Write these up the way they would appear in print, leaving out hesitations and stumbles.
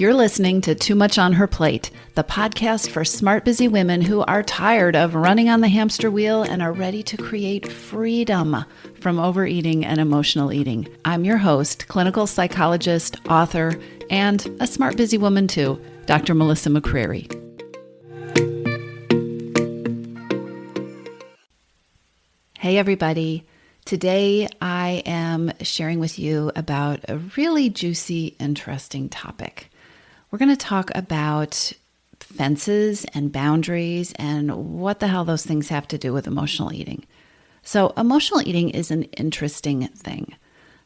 You're listening to Too Much on Her Plate, the podcast for smart, busy women who are tired of running on the hamster wheel and are ready to create freedom from overeating and emotional eating. I'm your host, clinical psychologist, author, and a smart, busy woman too, Dr. Melissa McCreary. Hey, everybody. Today, I am sharing with you about a really juicy, interesting topic. We're going to talk about fences and boundaries and what the hell those things have to do with emotional eating. So, emotional eating is an interesting thing.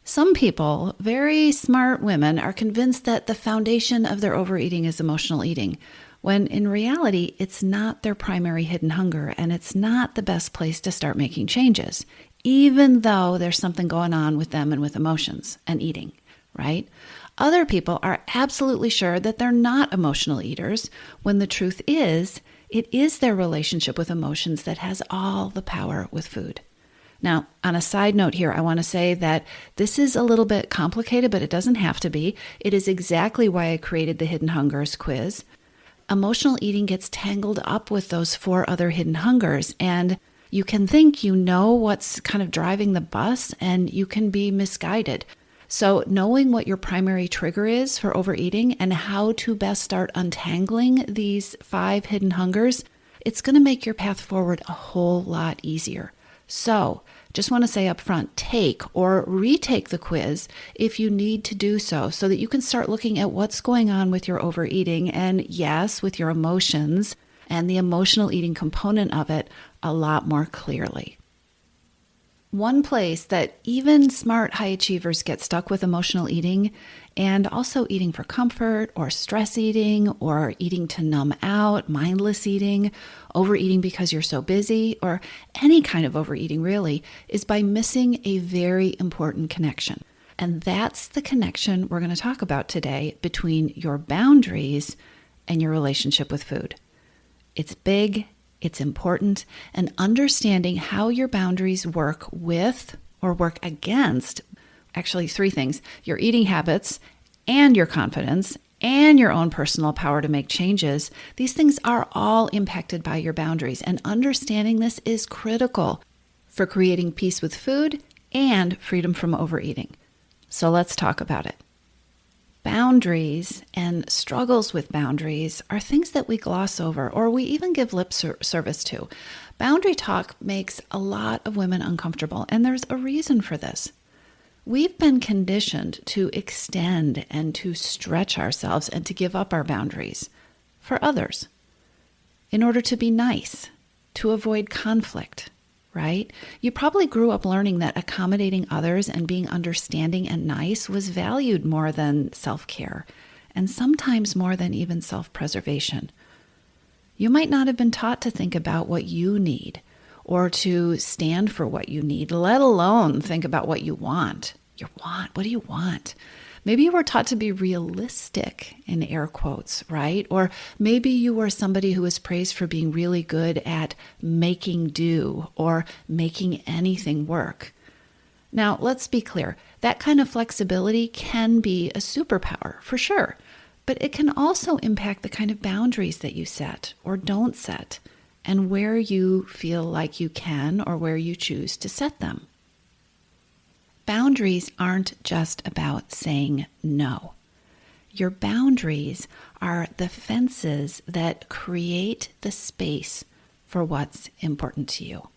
Some people, very smart women, are convinced that the foundation of their overeating is emotional eating, when in reality, it's not their primary hidden hunger and it's not the best place to start making changes, even though there's something going on with them and with emotions and eating, right? Other people are absolutely sure that they're not emotional eaters, when the truth is, it is their relationship with emotions that has all the power with food. Now, on a side note here, I want to say that this is a little bit complicated, but it doesn't have to be. It is exactly why I created the Hidden Hungers quiz. Emotional eating gets tangled up with those 4 other hidden hungers, and you can think you know what's kind of driving the bus, and you can be misguided. So knowing what your primary trigger is for overeating and how to best start untangling these 5 hidden hungers, it's going to make your path forward a whole lot easier. So just want to say up front, take or retake the quiz if you need to do so that you can start looking at what's going on with your overeating and, yes, with your emotions and the emotional eating component of it a lot more clearly. One place that even smart high achievers get stuck with emotional eating, and also eating for comfort or stress eating or eating to numb out, mindless eating, overeating because you're so busy, or any kind of overeating really, is by missing a very important connection. And that's the connection we're going to talk about today between your boundaries and your relationship with food. It's big. It's important, and understanding how your boundaries work with or work against, actually 3 things, your eating habits and your confidence and your own personal power to make changes. These things are all impacted by your boundaries, and understanding this is critical for creating peace with food and freedom from overeating. So let's talk about it. Boundaries and struggles with boundaries are things that we gloss over or we even give lip service to. Boundary talk makes a lot of women uncomfortable, and there's a reason for this. We've been conditioned to extend and to stretch ourselves and to give up our boundaries for others in order to be nice, to avoid conflict, right? You probably grew up learning that accommodating others and being understanding and nice was valued more than self-care, and sometimes more than even self-preservation. You might not have been taught to think about what you need or to stand for what you need, let alone think about what you want. What do you want? Maybe you were taught to be realistic, in air quotes, right? Or maybe you were somebody who was praised for being really good at making do or making anything work. Now, let's be clear. That kind of flexibility can be a superpower, for sure. But it can also impact the kind of boundaries that you set or don't set, and where you feel like you can or where you choose to set them. Boundaries aren't just about saying no. Your boundaries are the fences that create the space for what's important to you.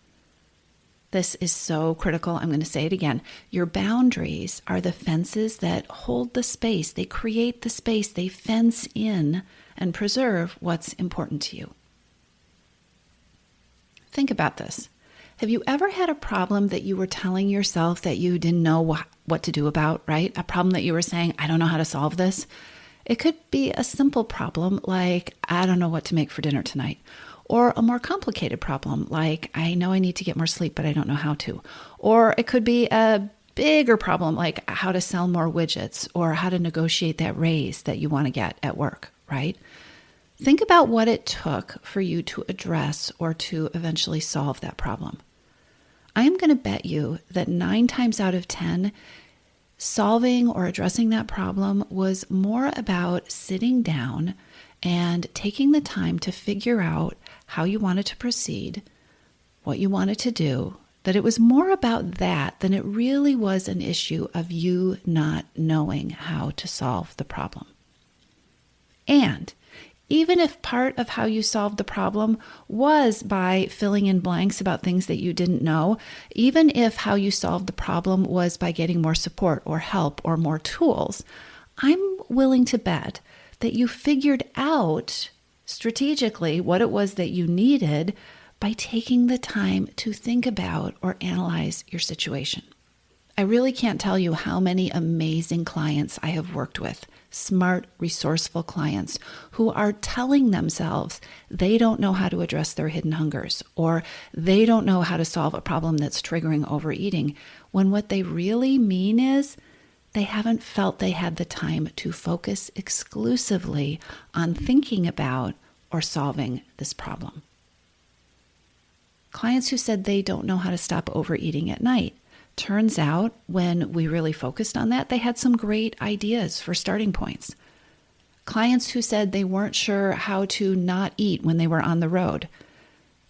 This is so critical. I'm going to say it again. Your boundaries are the fences that hold the space. They create the space. They fence in and preserve what's important to you. Think about this. Have you ever had a problem that you were telling yourself that you didn't know what to do about, right? A problem that you were saying, I don't know how to solve this. It could be a simple problem like, I don't know what to make for dinner tonight. Or a more complicated problem like, I know I need to get more sleep, but I don't know how to. Or it could be a bigger problem like how to sell more widgets or how to negotiate that raise that you want to get at work, right? Think about what it took for you to address or to eventually solve that problem. I am going to bet you that 9 times out of 10, Solving or addressing that problem was more about sitting down and taking the time to figure out how you wanted to proceed, what you wanted to do, that it was more about that than it really was an issue of you not knowing how to solve the problem. And even if part of how you solved the problem was by filling in blanks about things that you didn't know, even if how you solved the problem was by getting more support or help or more tools, I'm willing to bet that you figured out strategically what it was that you needed by taking the time to think about or analyze your situation. I really can't tell you how many amazing clients I have worked with, smart, resourceful clients who are telling themselves they don't know how to address their hidden hungers, or they don't know how to solve a problem that's triggering overeating, when what they really mean is they haven't felt they had the time to focus exclusively on thinking about or solving this problem. Clients who said they don't know how to stop overeating at night. Turns out when we really focused on that, they had some great ideas for starting points. Clients who said they weren't sure how to not eat when they were on the road.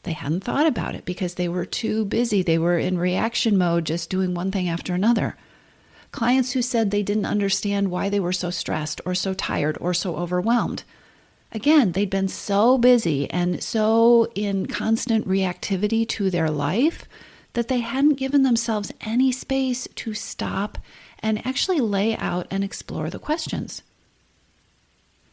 They hadn't thought about it because they were too busy. They were in reaction mode, just doing one thing after another. Clients who said they didn't understand why they were so stressed or so tired or so overwhelmed. Again, they'd been so busy and so in constant reactivity to their life that they hadn't given themselves any space to stop and actually lay out and explore the questions.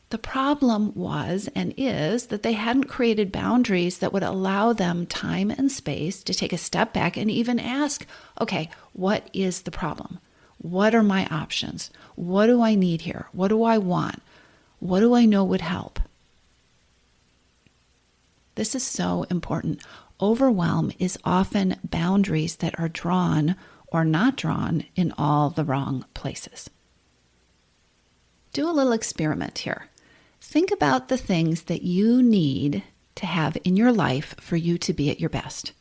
The problem was and is that they hadn't created boundaries that would allow them time and space to take a step back and even ask, okay, what is the problem? What are my options? What do I need here? What do I want? What do I know would help? This is so important. Overwhelm is often boundaries that are drawn or not drawn in all the wrong places. Do a little experiment here. Think about the things that you need to have in your life for you to be at your best.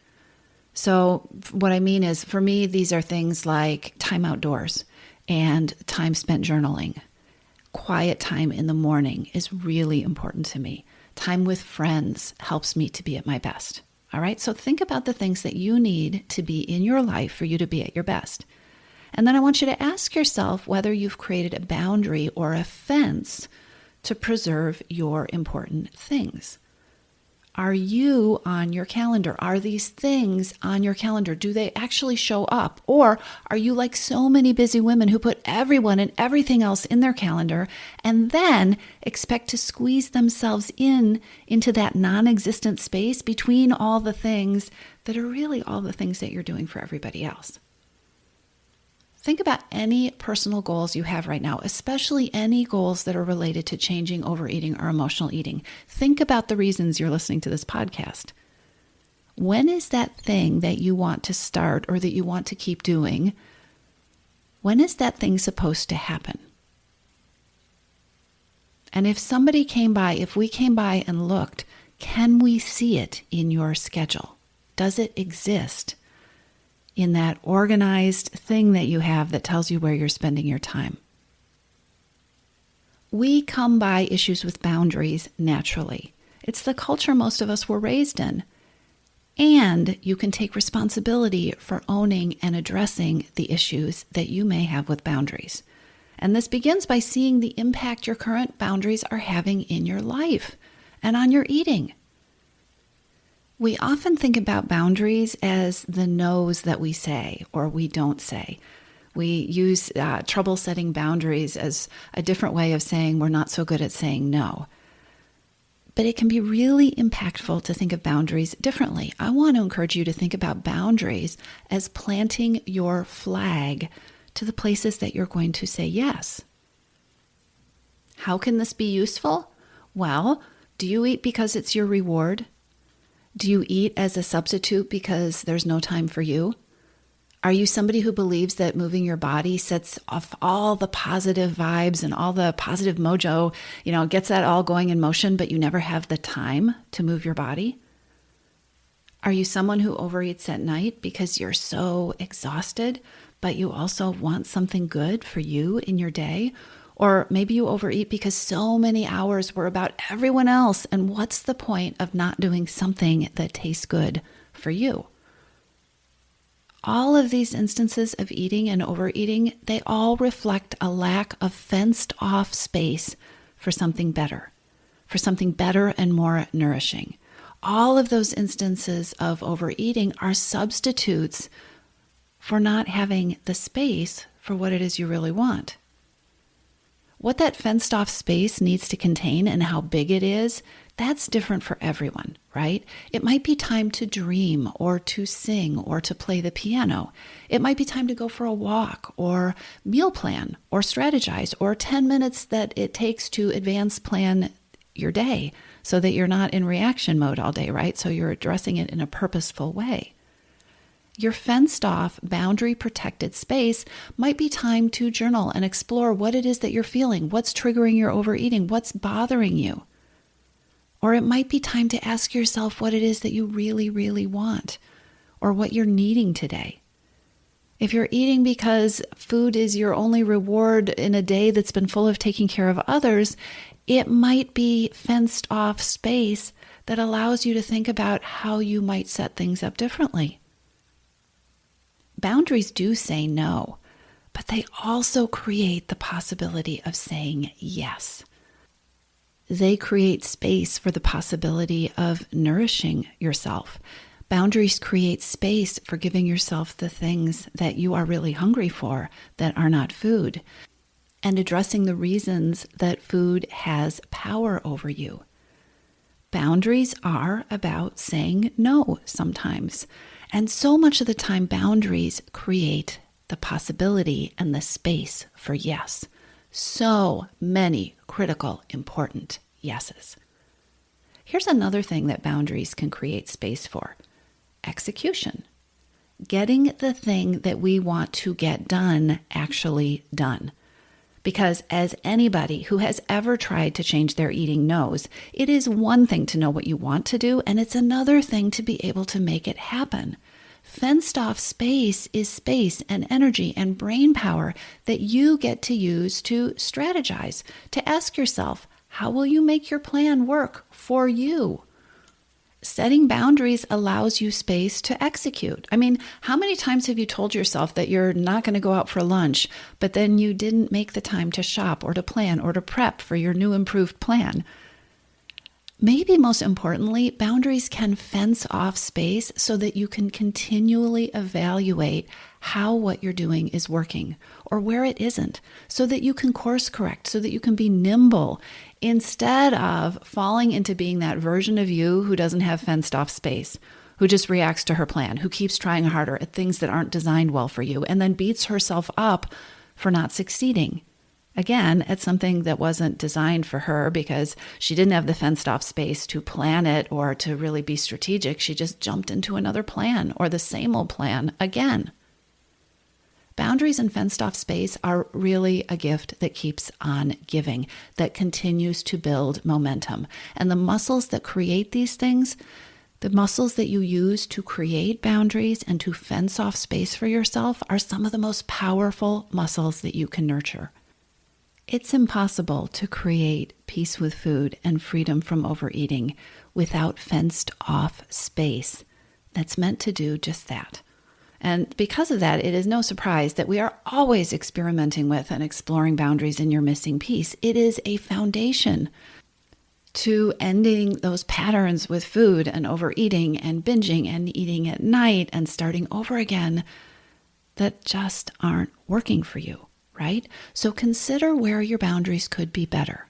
So what I mean is, for me, these are things like time outdoors and time spent journaling. Quiet time in the morning is really important to me. Time with friends helps me to be at my best. All right, so think about the things that you need to be in your life for you to be at your best. And then I want you to ask yourself whether you've created a boundary or a fence to preserve your important things. Are you on your calendar? Are these things on your calendar? Do they actually show up? Or are you like so many busy women who put everyone and everything else in their calendar and then expect to squeeze themselves into that non-existent space between all the things that are really all the things that you're doing for everybody else? Think about any personal goals you have right now, especially any goals that are related to changing overeating or emotional eating. Think about the reasons you're listening to this podcast. When is that thing that you want to start or that you want to keep doing? When is that thing supposed to happen? And if we came by and looked, can we see it in your schedule? Does it exist in that organized thing that you have that tells you where you're spending your time? We come by issues with boundaries naturally. It's the culture most of us were raised in. And you can take responsibility for owning and addressing the issues that you may have with boundaries. And this begins by seeing the impact your current boundaries are having in your life and on your eating. We often think about boundaries as the no's that we say or we don't say. We use trouble setting boundaries as a different way of saying we're not so good at saying no. But it can be really impactful to think of boundaries differently. I want to encourage you to think about boundaries as planting your flag to the places that you're going to say yes. How can this be useful? Well, do you eat because it's your reward? Do you eat as a substitute because there's no time for you? Are you somebody who believes that moving your body sets off all the positive vibes and all the positive mojo, gets that all going in motion, but you never have the time to move your body? Are you someone who overeats at night because you're so exhausted but you also want something good for you in your day. Or maybe you overeat because so many hours were about everyone else. And what's the point of not doing something that tastes good for you? All of these instances of eating and overeating, they all reflect a lack of fenced off space for something better and more nourishing. All of those instances of overeating are substitutes for not having the space for what it is you really want. What that fenced off space needs to contain and how big it is, that's different for everyone, right? It might be time to dream or to sing or to play the piano. It might be time to go for a walk or meal plan or strategize, or 10 minutes that it takes to advance plan your day so that you're not in reaction mode all day, right? So you're addressing it in a purposeful way. Your fenced off, boundary protected space might be time to journal and explore what it is that you're feeling, what's triggering your overeating, what's bothering you. Or it might be time to ask yourself what it is that you really, really want, or what you're needing today. If you're eating because food is your only reward in a day that's been full of taking care of others, it might be fenced off space that allows you to think about how you might set things up differently. Boundaries do say no, but they also create the possibility of saying yes. They create space for the possibility of nourishing yourself. Boundaries create space for giving yourself the things that you are really hungry for that are not food, and addressing the reasons that food has power over you. Boundaries are about saying no sometimes. And so much of the time, boundaries create the possibility and the space for yes. So many critical, important yeses. Here's another thing that boundaries can create space for: execution. Getting the thing that we want to get done actually done. Because as anybody who has ever tried to change their eating knows, it is one thing to know what you want to do, and it's another thing to be able to make it happen. Fenced off space is space and energy and brain power that you get to use to strategize, to ask yourself, how will you make your plan work for you? Setting boundaries allows you space to execute. I mean, how many times have you told yourself that you're not going to go out for lunch, but then you didn't make the time to shop or to plan or to prep for your new improved plan? Maybe most importantly, boundaries can fence off space so that you can continually evaluate how what you're doing is working or where it isn't, so that you can course correct, so that you can be nimble instead of falling into being that version of you who doesn't have fenced off space, who just reacts to her plan, who keeps trying harder at things that aren't designed well for you, and then beats herself up for not succeeding. Again, at something that wasn't designed for her because she didn't have the fenced off space to plan it or to really be strategic. She just jumped into another plan or the same old plan again. Boundaries and fenced off space are really a gift that keeps on giving, that continues to build momentum. And the muscles that create these things, the muscles that you use to create boundaries and to fence off space for yourself, are some of the most powerful muscles that you can nurture. It's impossible to create peace with food and freedom from overeating without fenced off space that's meant to do just that. And because of that, it is no surprise that we are always experimenting with and exploring boundaries in your missing piece. It is a foundation to ending those patterns with food and overeating and binging and eating at night and starting over again that just aren't working for you, right? So consider where your boundaries could be better.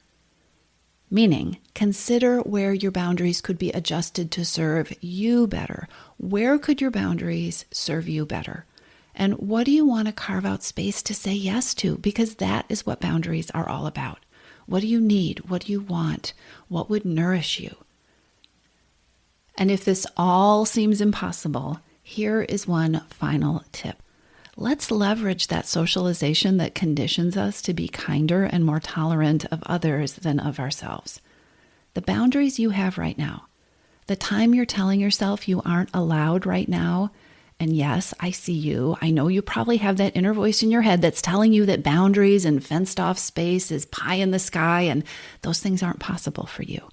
Meaning, consider where your boundaries could be adjusted to serve you better. Where could your boundaries serve you better? And what do you want to carve out space to say yes to? Because that is what boundaries are all about. What do you need? What do you want? What would nourish you? And if this all seems impossible, here is one final tip. Let's leverage that socialization that conditions us to be kinder and more tolerant of others than of ourselves. The boundaries you have right now, the time you're telling yourself you aren't allowed right now, And yes, I see you. I know you probably have that inner voice in your head that's telling you that boundaries and fenced off space is pie in the sky and those things aren't possible for you.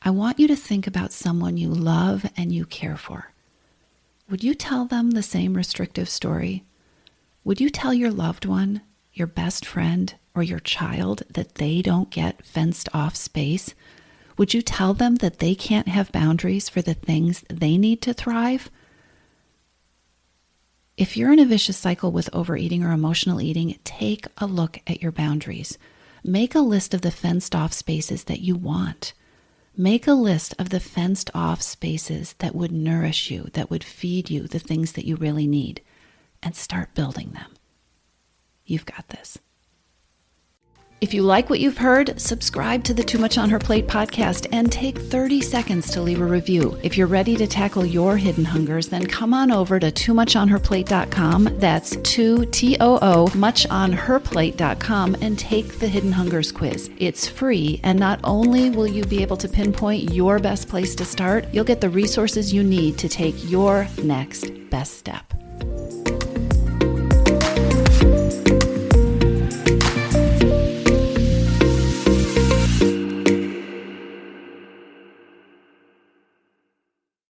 I want you to think about someone you love and you care for. Would you tell them the same restrictive story? Would you tell your loved one, your best friend, or your child that they don't get fenced off space? Would you tell them that they can't have boundaries for the things they need to thrive? If you're in a vicious cycle with overeating or emotional eating, take a look at your boundaries. Make a list of the fenced off spaces that you want. Make a list of the fenced off spaces that would nourish you, that would feed you the things that you really need, and start building them. You've got this. If you like what you've heard, subscribe to the Too Much on Her Plate podcast and take 30 seconds to leave a review. If you're ready to tackle your hidden hungers, then come on over to toomuchonherplate.com. That's 2TOO muchonherplate.com and take the Hidden Hungers quiz. It's free, and not only will you be able to pinpoint your best place to start, you'll get the resources you need to take your next best step.